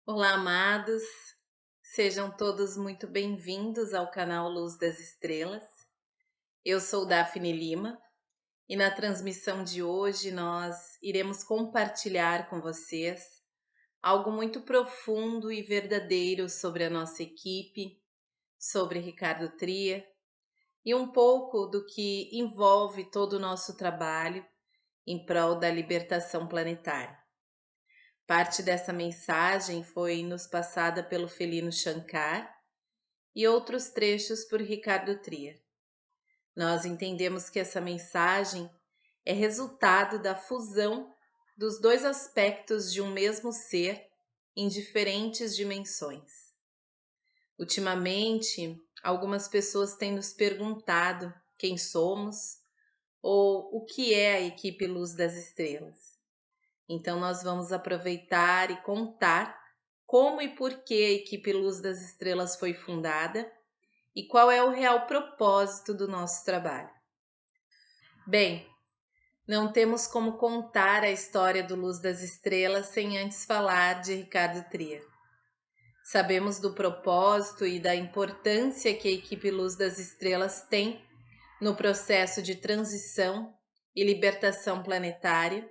Olá, amados. Sejam todos muito bem-vindos ao canal Luz das Estrelas. Eu sou Daphne Lima e na transmissão de hoje nós iremos compartilhar com vocês algo muito profundo e verdadeiro sobre a nossa equipe, sobre Ricardo Trier e um pouco do que envolve todo o nosso trabalho em prol da libertação planetária. Parte dessa mensagem foi nos passada pelo Felino Shankar e outros trechos por Ricardo Trier. Nós entendemos que essa mensagem é resultado da fusão dos dois aspectos de um mesmo ser em diferentes dimensões. Ultimamente, algumas pessoas têm nos perguntado quem somos ou o que é a equipe Luz das Estrelas. Então nós vamos aproveitar e contar como e por que a equipe Luz das Estrelas foi fundada e qual é o real propósito do nosso trabalho. Bem, não temos como contar a história do Luz das Estrelas sem antes falar de Ricardo Trier. Sabemos do propósito e da importância que a equipe Luz das Estrelas tem no processo de transição e libertação planetária.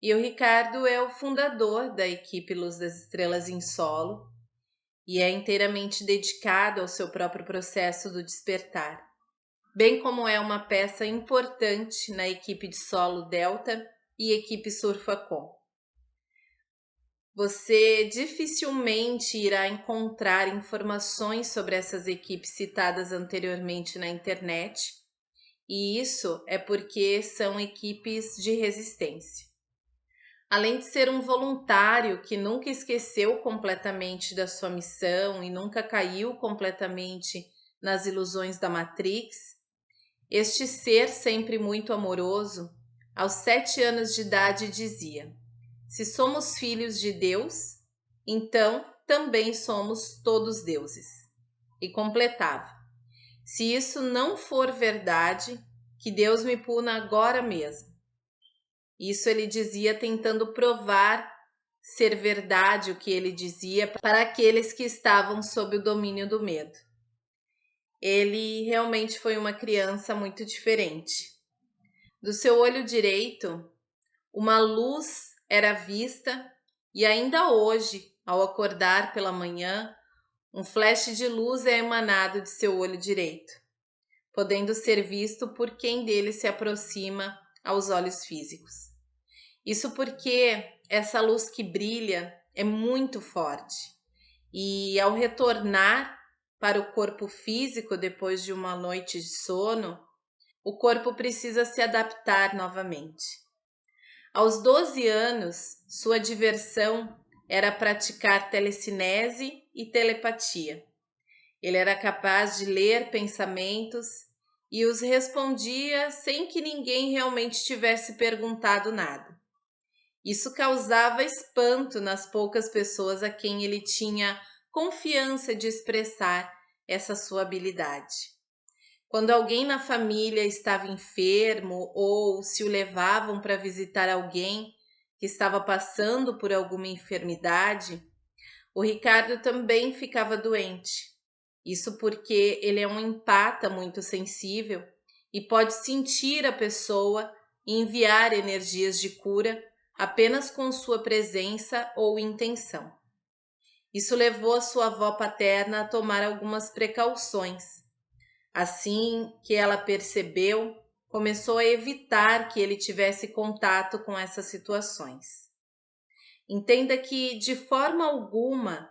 E o Ricardo é o fundador da equipe Luz das Estrelas em Solo e é inteiramente dedicado ao seu próprio processo do despertar, bem como é uma peça importante na equipe de Solo Delta e equipe Surfacom. Você dificilmente irá encontrar informações sobre essas equipes citadas anteriormente na internet, e isso é porque são equipes de resistência. Além de ser um voluntário que nunca esqueceu completamente da sua missão e nunca caiu completamente nas ilusões da Matrix, este ser sempre muito amoroso, aos 7 anos de idade dizia: se somos filhos de Deus, então também somos todos deuses. E completava: se isso não for verdade, que Deus me puna agora mesmo. Isso ele dizia tentando provar ser verdade o que ele dizia para aqueles que estavam sob o domínio do medo. Ele realmente foi uma criança muito diferente. Do seu olho direito, uma luz era vista e ainda hoje, ao acordar pela manhã, um flash de luz é emanado de seu olho direito, podendo ser visto por quem dele se aproxima aos olhos físicos. Isso porque essa luz que brilha é muito forte e ao retornar para o corpo físico depois de uma noite de sono, o corpo precisa se adaptar novamente. Aos 12 anos, sua diversão era praticar telecinese e telepatia. Ele era capaz de ler pensamentos e os respondia sem que ninguém realmente tivesse perguntado nada. Isso causava espanto nas poucas pessoas a quem ele tinha confiança de expressar essa sua habilidade. Quando alguém na família estava enfermo ou se o levavam para visitar alguém que estava passando por alguma enfermidade, o Ricardo também ficava doente. Isso porque ele é um empata muito sensível e pode sentir a pessoa e enviar energias de cura apenas com sua presença ou intenção. Isso levou a sua avó paterna a tomar algumas precauções. Assim que ela percebeu, começou a evitar que ele tivesse contato com essas situações. Entenda que, de forma alguma,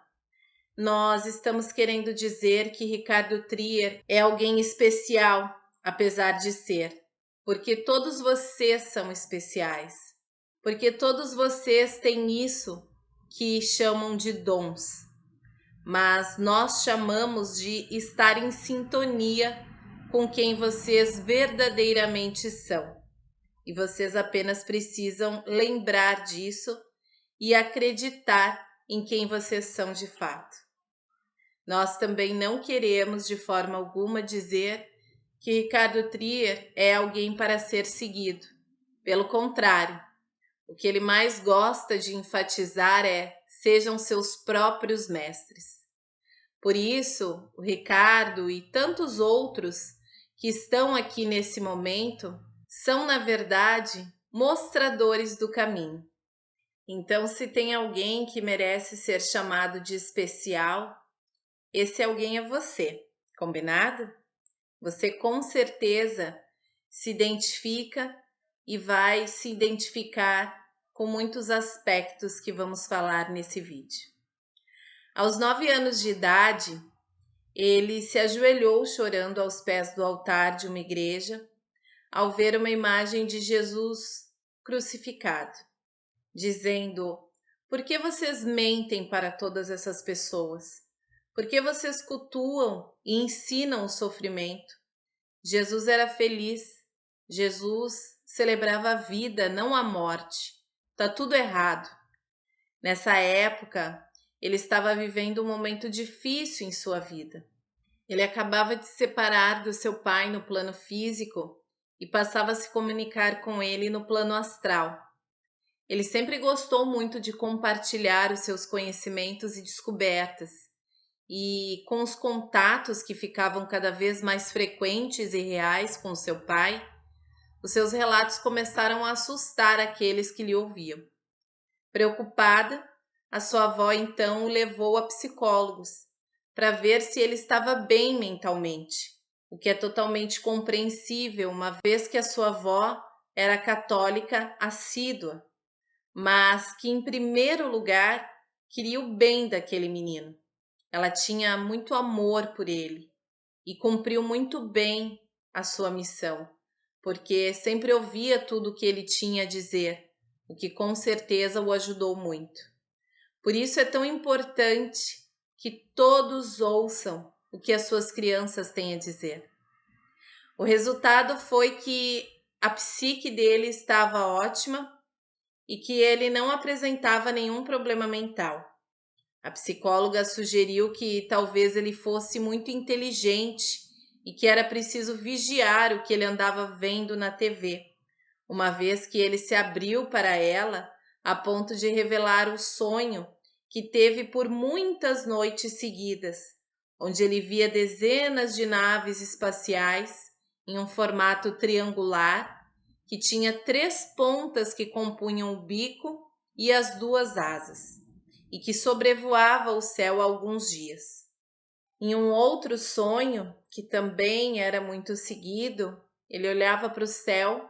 nós estamos querendo dizer que Ricardo Trier é alguém especial, apesar de ser, porque todos vocês são especiais. Porque todos vocês têm isso que chamam de dons, mas nós chamamos de estar em sintonia com quem vocês verdadeiramente são. E vocês apenas precisam lembrar disso e acreditar em quem vocês são de fato. Nós também não queremos de forma alguma dizer que Ricardo Trier é alguém para ser seguido. Pelo contrário, o que ele mais gosta de enfatizar é: sejam seus próprios mestres. Por isso, o Ricardo e tantos outros que estão aqui nesse momento são, na verdade, mostradores do caminho. Então, se tem alguém que merece ser chamado de especial, esse alguém é você, combinado? Você com certeza se identifica e vai se identificar com muitos aspectos que vamos falar nesse vídeo. Aos 9 anos de idade, ele se ajoelhou chorando aos pés do altar de uma igreja ao ver uma imagem de Jesus crucificado, dizendo: "Por que vocês mentem para todas essas pessoas? Por que vocês cultuam e ensinam o sofrimento? Jesus era feliz. Jesus celebrava a vida, não a morte. Tá tudo errado." Nessa época, ele estava vivendo um momento difícil em sua vida. Ele acabava de se separar do seu pai no plano físico e passava a se comunicar com ele no plano astral. Ele sempre gostou muito de compartilhar os seus conhecimentos e descobertas, e com os contatos que ficavam cada vez mais frequentes e reais com seu pai, os seus relatos começaram a assustar aqueles que lhe ouviam. Preocupada, a sua avó então o levou a psicólogos para ver se ele estava bem mentalmente, o que é totalmente compreensível, uma vez que a sua avó era católica assídua, mas que, em primeiro lugar, queria o bem daquele menino. Ela tinha muito amor por ele e cumpriu muito bem a sua missão, porque sempre ouvia tudo o que ele tinha a dizer, o que com certeza o ajudou muito. Por isso é tão importante que todos ouçam o que as suas crianças têm a dizer. O resultado foi que a psique dele estava ótima e que ele não apresentava nenhum problema mental. A psicóloga sugeriu que talvez ele fosse muito inteligente e que era preciso vigiar o que ele andava vendo na TV, uma vez que ele se abriu para ela a ponto de revelar o sonho que teve por muitas noites seguidas, onde ele via dezenas de naves espaciais em um formato triangular que tinha 3 pontas que compunham o bico e as 2 asas, e que sobrevoava o céu há alguns dias. Em um outro sonho, que também era muito seguido, ele olhava para o céu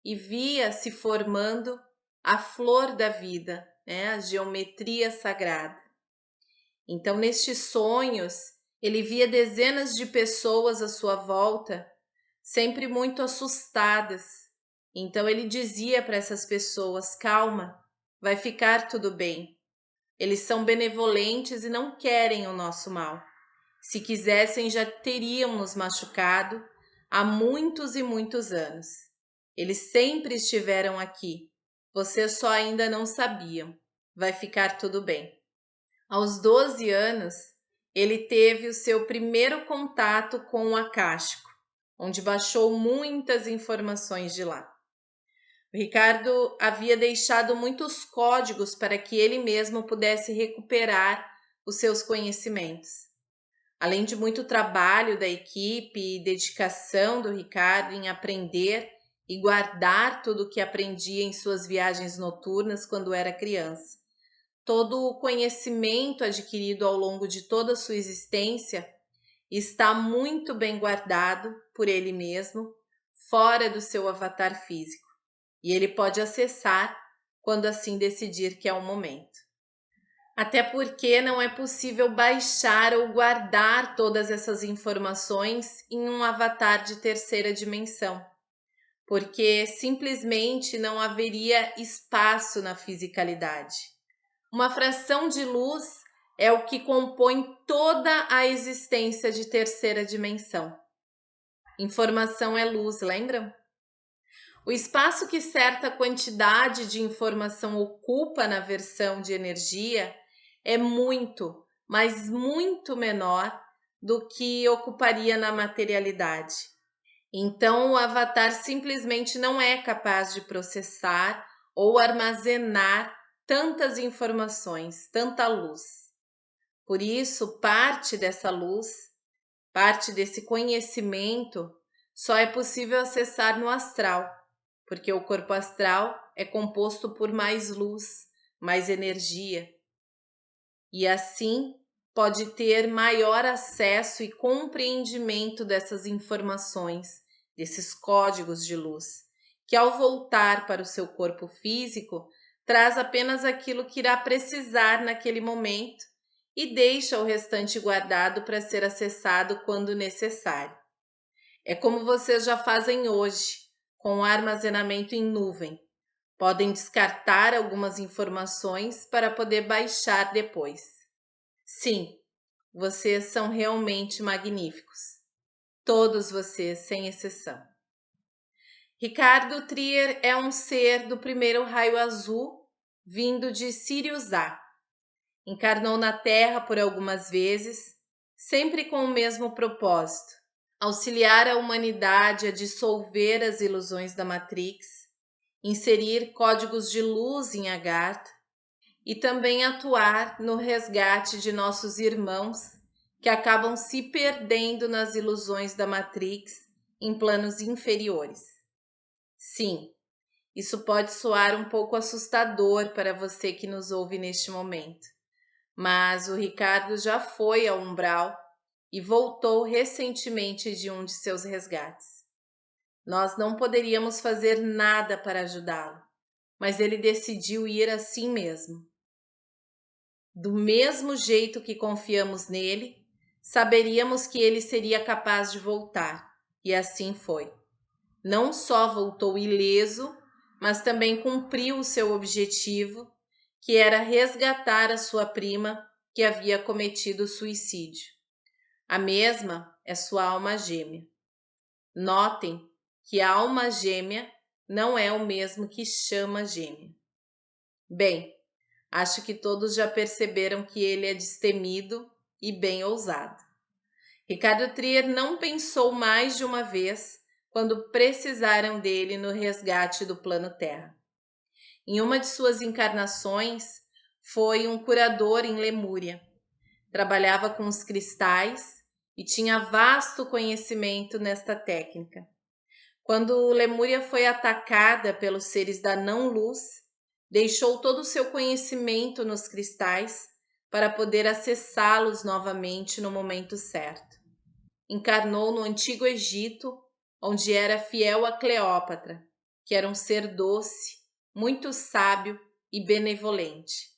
e via se formando a flor da vida, a geometria sagrada. Então, nestes sonhos, ele via dezenas de pessoas à sua volta, sempre muito assustadas. Então, ele dizia para essas pessoas: "Calma, vai ficar tudo bem. Eles são benevolentes e não querem o nosso mal. Se quisessem, já teriam nos machucado há muitos e muitos anos. Eles sempre estiveram aqui. Vocês só ainda não sabiam. Vai ficar tudo bem." Aos 12 anos, ele teve o seu primeiro contato com o acástico, onde baixou muitas informações de lá. O Ricardo havia deixado muitos códigos para que ele mesmo pudesse recuperar os seus conhecimentos. Além de muito trabalho da equipe e dedicação do Ricardo em aprender e guardar tudo o que aprendia em suas viagens noturnas quando era criança, todo o conhecimento adquirido ao longo de toda a sua existência está muito bem guardado por ele mesmo, fora do seu avatar físico, e ele pode acessar quando assim decidir que é o momento. Até porque não é possível baixar ou guardar todas essas informações em um avatar de terceira dimensão, porque simplesmente não haveria espaço na fisicalidade. Uma fração de luz é o que compõe toda a existência de terceira dimensão. Informação é luz, lembram? O espaço que certa quantidade de informação ocupa na versão de energia é muito, mas muito menor do que ocuparia na materialidade. Então, o avatar simplesmente não é capaz de processar ou armazenar tantas informações, tanta luz. Por isso, parte dessa luz, parte desse conhecimento, só é possível acessar no astral, porque o corpo astral é composto por mais luz, mais energia, e assim pode ter maior acesso e compreendimento dessas informações, desses códigos de luz, que ao voltar para o seu corpo físico, traz apenas aquilo que irá precisar naquele momento e deixa o restante guardado para ser acessado quando necessário. É como vocês já fazem hoje, com o armazenamento em nuvem. Podem descartar algumas informações para poder baixar depois. Sim, vocês são realmente magníficos. Todos vocês, sem exceção. Ricardo Trier é um ser do primeiro raio azul, vindo de Sirius A. Encarnou na Terra por algumas vezes, sempre com o mesmo propósito: auxiliar a humanidade a dissolver as ilusões da Matrix, inserir códigos de luz em Agartha e também atuar no resgate de nossos irmãos que acabam se perdendo nas ilusões da Matrix em planos inferiores. Sim, isso pode soar um pouco assustador para você que nos ouve neste momento, mas o Ricardo já foi ao umbral e voltou recentemente de um de seus resgates. Nós não poderíamos fazer nada para ajudá-lo, mas ele decidiu ir assim mesmo. Do mesmo jeito que confiamos nele, saberíamos que ele seria capaz de voltar, e assim foi. Não só voltou ileso, mas também cumpriu o seu objetivo, que era resgatar a sua prima que havia cometido suicídio. A mesma é sua alma gêmea. Notem que a alma gêmea não é o mesmo que chama gêmea. Bem, acho que todos já perceberam que ele é destemido e bem ousado. Ricardo Trier não pensou mais de uma vez quando precisaram dele no resgate do plano Terra. Em uma de suas encarnações, foi um curador em Lemúria. Trabalhava com os cristais e tinha vasto conhecimento nesta técnica. Quando Lemúria foi atacada pelos seres da não-luz, deixou todo o seu conhecimento nos cristais para poder acessá-los novamente no momento certo. Encarnou no Antigo Egito, onde era fiel a Cleópatra, que era um ser doce, muito sábio e benevolente.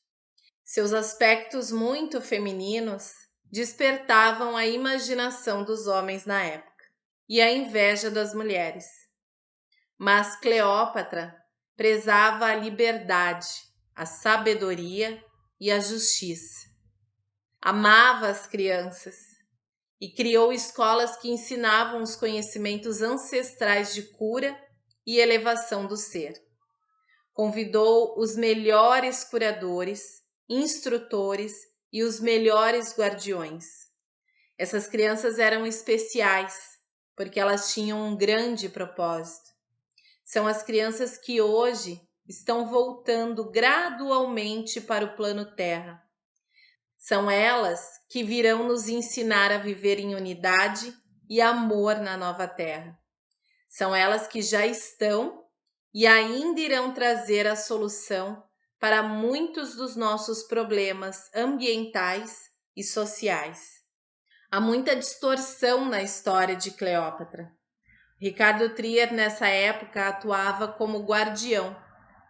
Seus aspectos muito femininos despertavam a imaginação dos homens na época e a inveja das mulheres. Mas Cleópatra prezava a liberdade, a sabedoria e a justiça. Amava as crianças e criou escolas que ensinavam os conhecimentos ancestrais de cura e elevação do ser. Convidou os melhores curadores, instrutores e os melhores guardiões. Essas crianças eram especiais, porque elas tinham um grande propósito. São as crianças que hoje estão voltando gradualmente para o plano Terra. São elas que virão nos ensinar a viver em unidade e amor na nova Terra. São elas que já estão e ainda irão trazer a solução para muitos dos nossos problemas ambientais e sociais. Há muita distorção na história de Cleópatra. Ricardo Trier, nessa época, atuava como guardião,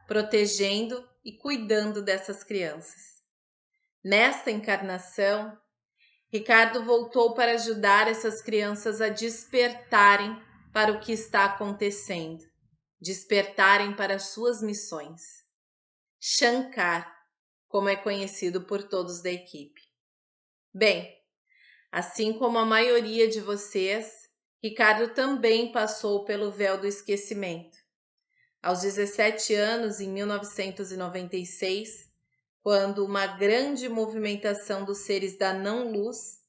protegendo e cuidando dessas crianças. Nesta encarnação, Ricardo voltou para ajudar essas crianças a despertarem para o que está acontecendo, despertarem para as suas missões. Shankar, como é conhecido por todos da equipe. Bem, assim como a maioria de vocês, Ricardo também passou pelo véu do esquecimento. Aos 17 anos, em 1996, quando uma grande movimentação dos seres da não-luz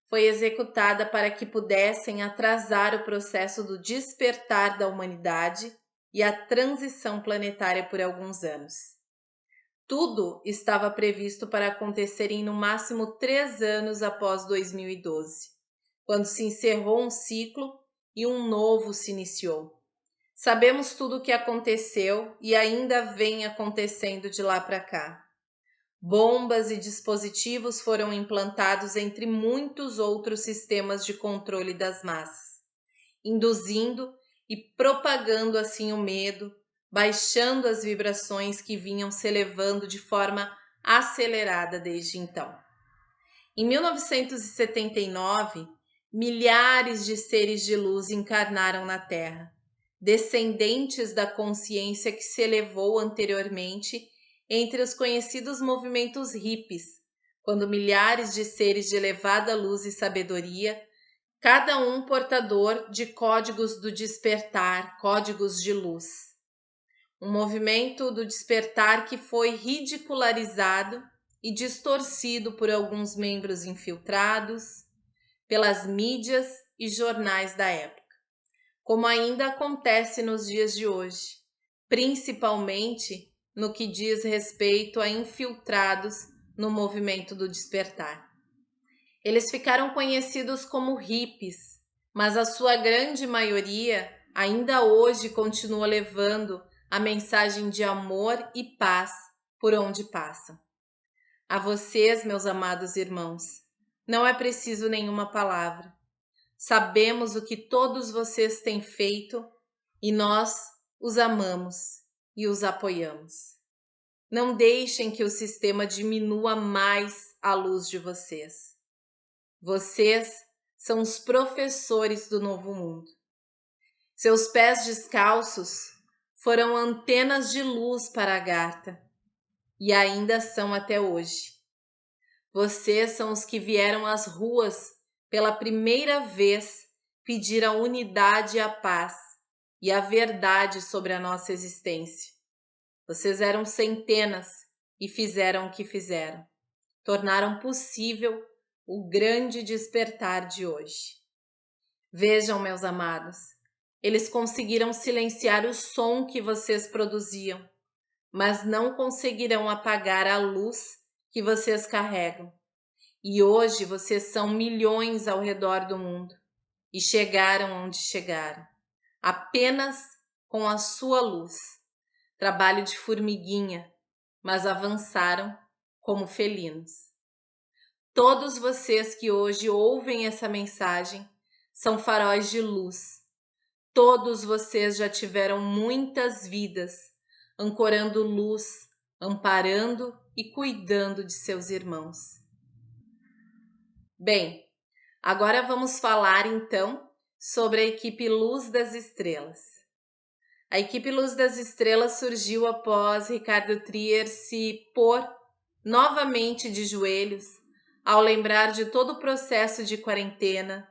foi executada para que pudessem atrasar o processo do despertar da humanidade e a transição planetária por alguns anos. Tudo estava previsto para acontecer em no máximo 3 anos após 2012, quando se encerrou um ciclo e um novo se iniciou. Sabemos tudo o que aconteceu e ainda vem acontecendo de lá para cá. Bombas e dispositivos foram implantados entre muitos outros sistemas de controle das massas, induzindo e propagando assim o medo, baixando as vibrações que vinham se elevando de forma acelerada desde então. Em 1979, milhares de seres de luz encarnaram na Terra, descendentes da consciência que se elevou anteriormente entre os conhecidos movimentos hippies, quando milhares de seres de elevada luz e sabedoria, cada um portador de códigos do despertar, códigos de luz. Um movimento do despertar que foi ridicularizado e distorcido por alguns membros infiltrados, pelas mídias e jornais da época, como ainda acontece nos dias de hoje, principalmente no que diz respeito a infiltrados no movimento do despertar. Eles ficaram conhecidos como hippies, mas a sua grande maioria ainda hoje continua levando a mensagem de amor e paz por onde passam. A vocês, meus amados irmãos, não é preciso nenhuma palavra. Sabemos o que todos vocês têm feito e nós os amamos e os apoiamos. Não deixem que o sistema diminua mais a luz de vocês. Vocês são os professores do novo mundo. Seus pés descalços foram antenas de luz para a Agartha e ainda são até hoje. Vocês são os que vieram às ruas pela primeira vez pedir a unidade e a paz e a verdade sobre a nossa existência. Vocês eram centenas e fizeram o que fizeram. Tornaram possível o grande despertar de hoje. Vejam, meus amados, eles conseguiram silenciar o som que vocês produziam, mas não conseguirão apagar a luz que vocês carregam. E hoje vocês são milhões ao redor do mundo e chegaram onde chegaram, apenas com a sua luz. Trabalho de formiguinha, mas avançaram como felinos. Todos vocês que hoje ouvem essa mensagem são faróis de luz. Todos vocês já tiveram muitas vidas, ancorando luz, amparando e cuidando de seus irmãos. Bem, agora vamos falar então sobre a equipe Luz das Estrelas. A equipe Luz das Estrelas surgiu após Ricardo Trier se pôr novamente de joelhos ao lembrar de todo o processo de quarentena,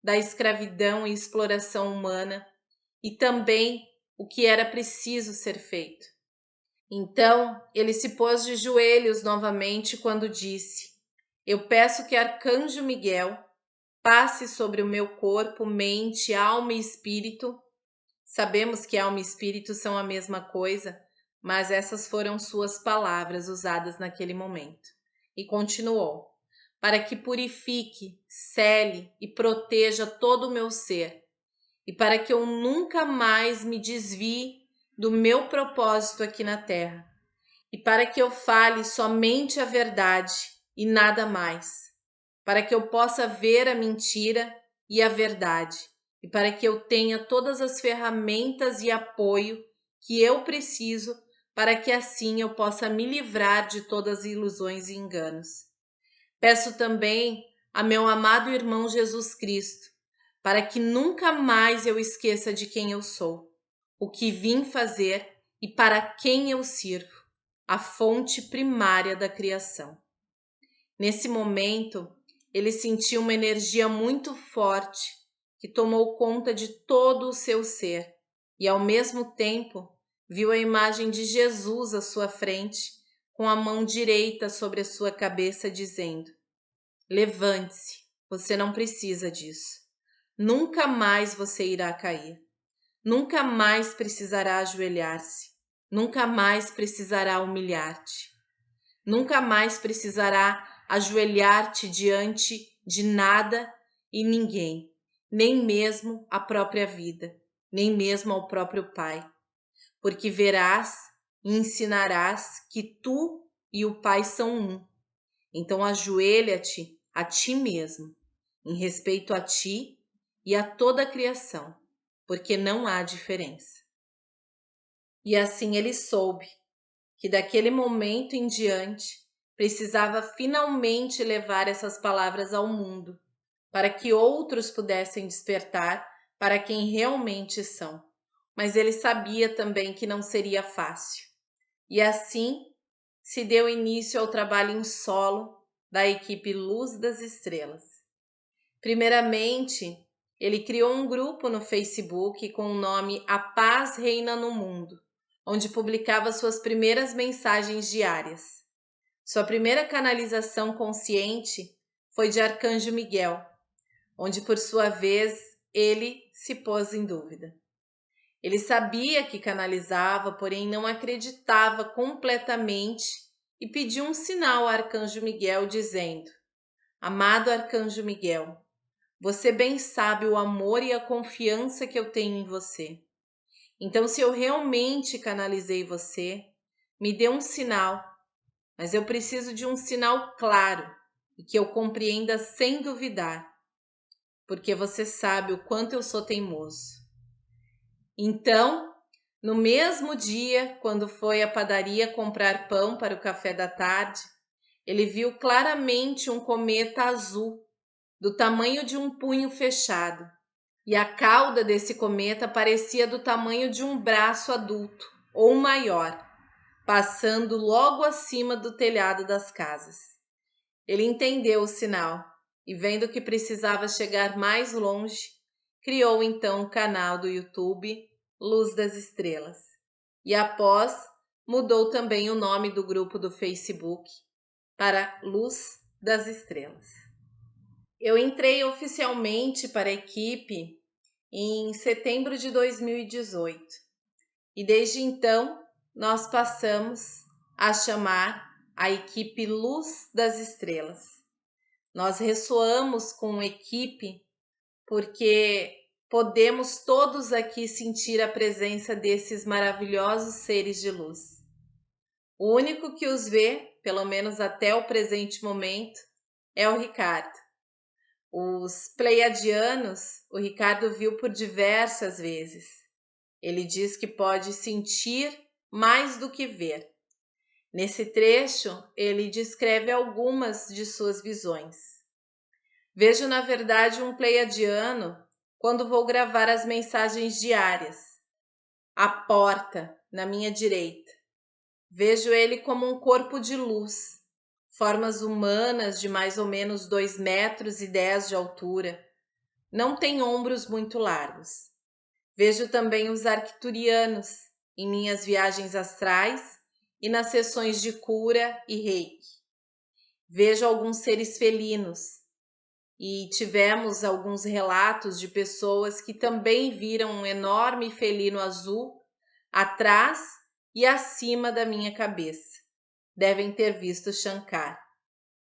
da escravidão e exploração humana e também o que era preciso ser feito. Então, ele se pôs de joelhos novamente quando disse: Eu peço que Arcanjo Miguel passe sobre o meu corpo, mente, alma e espírito. Sabemos que alma e espírito são a mesma coisa, mas essas foram suas palavras usadas naquele momento. E continuou: para que purifique, cele e proteja todo o meu ser, e para que eu nunca mais me desvie do meu propósito aqui na Terra, e para que eu fale somente a verdade e nada mais, para que eu possa ver a mentira e a verdade, e para que eu tenha todas as ferramentas e apoio que eu preciso para que assim eu possa me livrar de todas as ilusões e enganos. Peço também a meu amado irmão Jesus Cristo, para que nunca mais eu esqueça de quem eu sou, o que vim fazer e para quem eu sirvo, a fonte primária da criação. Nesse momento, ele sentiu uma energia muito forte que tomou conta de todo o seu ser e, ao mesmo tempo, viu a imagem de Jesus à sua frente, com a mão direita sobre a sua cabeça, dizendo: levante-se, você não precisa disso. Nunca mais você irá cair. Nunca mais precisará ajoelhar-se. Nunca mais precisará humilhar-te. Nunca mais precisará ajoelhar-te diante de nada e ninguém, nem mesmo a própria vida, nem mesmo ao próprio Pai, porque verás e ensinarás que tu e o Pai são um. Então ajoelha-te a ti mesmo, em respeito a ti e a toda a criação, porque não há diferença. E assim ele soube que daquele momento em diante precisava finalmente levar essas palavras ao mundo, para que outros pudessem despertar para quem realmente são. Mas ele sabia também que não seria fácil. E assim se deu início ao trabalho em solo da equipe Luz das Estrelas. Primeiramente, ele criou um grupo no Facebook com o nome A Paz Reina no Mundo, onde publicava suas primeiras mensagens diárias. Sua primeira canalização consciente foi de Arcanjo Miguel, onde por sua vez ele se pôs em dúvida. Ele sabia que canalizava, porém não acreditava completamente e pediu um sinal ao Arcanjo Miguel dizendo: Amado Arcanjo Miguel, você bem sabe o amor e a confiança que eu tenho em você. Então, se eu realmente canalizei você, me dê um sinal, mas eu preciso de um sinal claro e que eu compreenda sem duvidar, porque você sabe o quanto eu sou teimoso. Então, no mesmo dia, quando foi à padaria comprar pão para o café da tarde, ele viu claramente um cometa azul, do tamanho de um punho fechado, e a cauda desse cometa parecia do tamanho de um braço adulto, ou maior, passando logo acima do telhado das casas. Ele entendeu o sinal e, vendo que precisava chegar mais longe, criou então o canal do YouTube Luz das Estrelas. E após, mudou também o nome do grupo do Facebook para Luz das Estrelas. Eu entrei oficialmente para a equipe em setembro de 2018 e desde então nós passamos a chamar a equipe Luz das Estrelas. Nós ressoamos com a equipe porque podemos todos aqui sentir a presença desses maravilhosos seres de luz. O único que os vê, pelo menos até o presente momento, é o Ricardo. Os pleiadianos, o Ricardo viu por diversas vezes. Ele diz que pode sentir mais do que ver. Nesse trecho, ele descreve algumas de suas visões. Vejo, na verdade, um pleiadiano quando vou gravar as mensagens diárias. A porta, na minha direita. Vejo ele como um corpo de luz, formas humanas de mais ou menos 2,10 metros de altura. Não tem ombros muito largos. Vejo também os arcturianos em minhas viagens astrais e nas sessões de cura e reiki. Vejo alguns seres felinos e tivemos alguns relatos de pessoas que também viram um enorme felino azul atrás e acima da minha cabeça. Devem ter visto Shankar.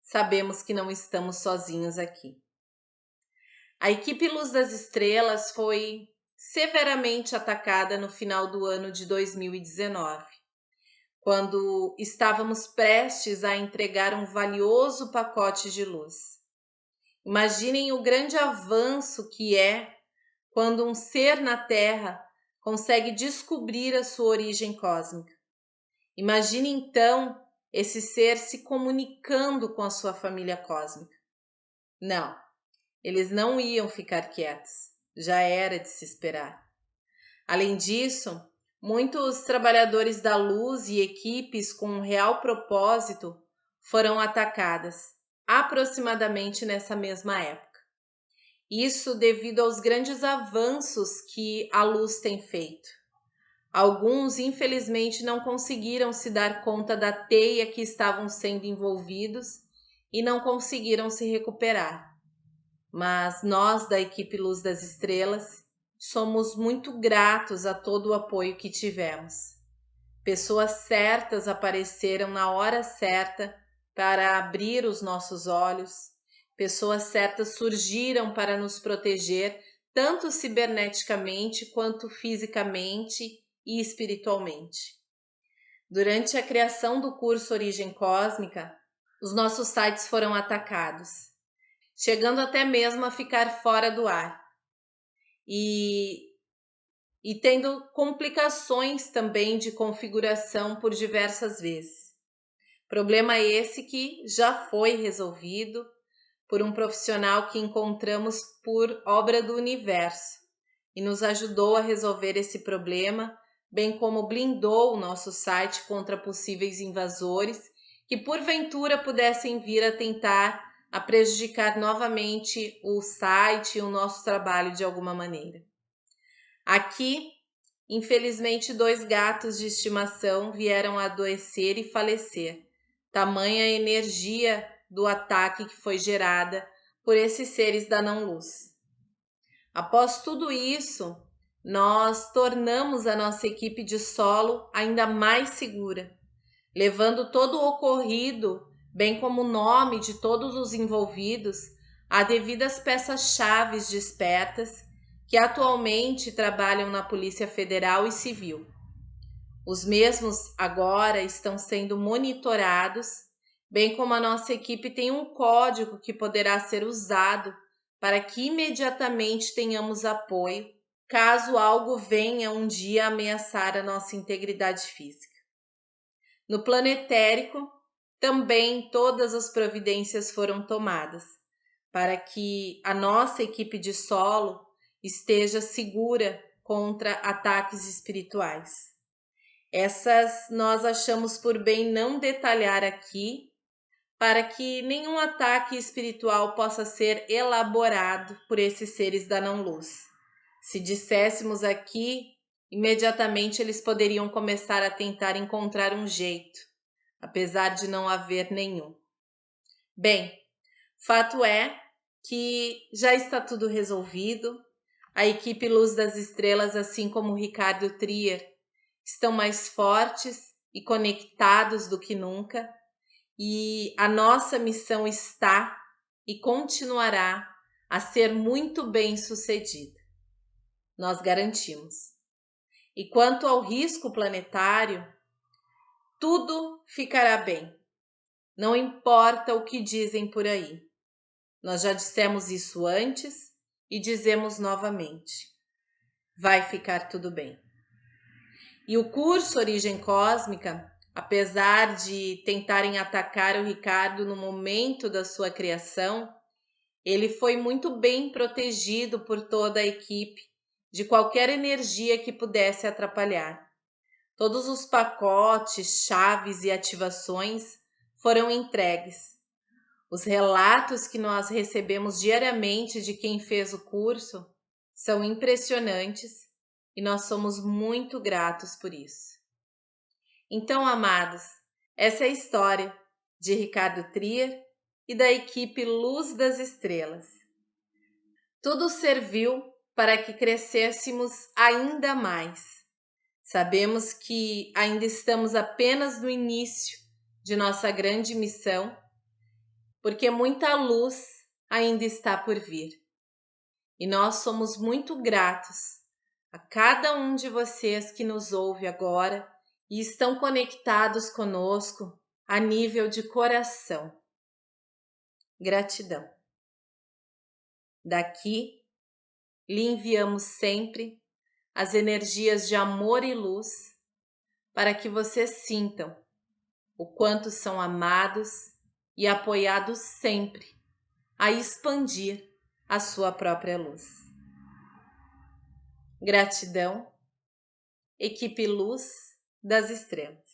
Sabemos que não estamos sozinhos aqui. A equipe Luz das Estrelas foi severamente atacada no final do ano de 2019, quando estávamos prestes a entregar um valioso pacote de luz. Imaginem o grande avanço que é quando um ser na Terra consegue descobrir a sua origem cósmica. Imagine então esse ser se comunicando com a sua família cósmica. Não, eles não iam ficar quietos, já era de se esperar. Além disso, muitos trabalhadores da luz e equipes com um real propósito foram atacadas, aproximadamente nessa mesma época. Isso devido aos grandes avanços que a luz tem feito. Alguns, infelizmente, não conseguiram se dar conta da teia que estavam sendo envolvidos e não conseguiram se recuperar. Mas nós, da equipe Luz das Estrelas, somos muito gratos a todo o apoio que tivemos. Pessoas certas apareceram na hora certa para abrir os nossos olhos. Pessoas certas surgiram para nos proteger, tanto ciberneticamente quanto fisicamente e espiritualmente. Durante a criação do curso Origem Cósmica, os nossos sites foram atacados, chegando até mesmo a ficar fora do ar. E tendo complicações também de configuração por diversas vezes. Problema esse que já foi resolvido por um profissional que encontramos por obra do universo e nos ajudou a resolver esse problema, bem como blindou o nosso site contra possíveis invasores que porventura pudessem vir a tentar a prejudicar novamente o site e o nosso trabalho de alguma maneira. Aqui, infelizmente, 2 gatos de estimação vieram a adoecer e falecer, tamanha a energia do ataque que foi gerada por esses seres da não-luz. Após tudo isso, nós tornamos a nossa equipe de solo ainda mais segura, levando todo o ocorrido, bem como o nome de todos os envolvidos, a devidas peças-chave despertas que atualmente trabalham na Polícia Federal e Civil. Os mesmos agora estão sendo monitorados, bem como a nossa equipe tem um código que poderá ser usado para que imediatamente tenhamos apoio, caso algo venha um dia ameaçar a nossa integridade física. No plano etérico, também todas as providências foram tomadas para que a nossa equipe de solo esteja segura contra ataques espirituais. Essas nós achamos por bem não detalhar aqui, para que nenhum ataque espiritual possa ser elaborado por esses seres da não-luz. Se disséssemos aqui, imediatamente eles poderiam começar a tentar encontrar um jeito, apesar de não haver nenhum. Bem, fato é que já está tudo resolvido. A equipe Luz das Estrelas, assim como o Ricardo Trier, estão mais fortes e conectados do que nunca. E a nossa missão está e continuará a ser muito bem sucedida. Nós garantimos. E quanto ao risco planetário, tudo ficará bem. Não importa o que dizem por aí. Nós já dissemos isso antes e dizemos novamente. Vai ficar tudo bem. E o curso Origem Cósmica, apesar de tentarem atacar o Ricardo no momento da sua criação, ele foi muito bem protegido por toda a equipe de qualquer energia que pudesse atrapalhar. Todos os pacotes, chaves e ativações foram entregues. Os relatos que nós recebemos diariamente de quem fez o curso são impressionantes e nós somos muito gratos por isso. Então, amados, essa é a história de Ricardo Trier e da equipe Luz das Estrelas. Tudo serviu para que crescêssemos ainda mais. Sabemos que ainda estamos apenas no início de nossa grande missão, porque muita luz ainda está por vir. E nós somos muito gratos a cada um de vocês que nos ouve agora e estão conectados conosco a nível de coração. Gratidão. Daqui, lhe enviamos sempre as energias de amor e luz para que vocês sintam o quanto são amados e apoiados sempre a expandir a sua própria luz. Gratidão, equipe Luz das Estrelas.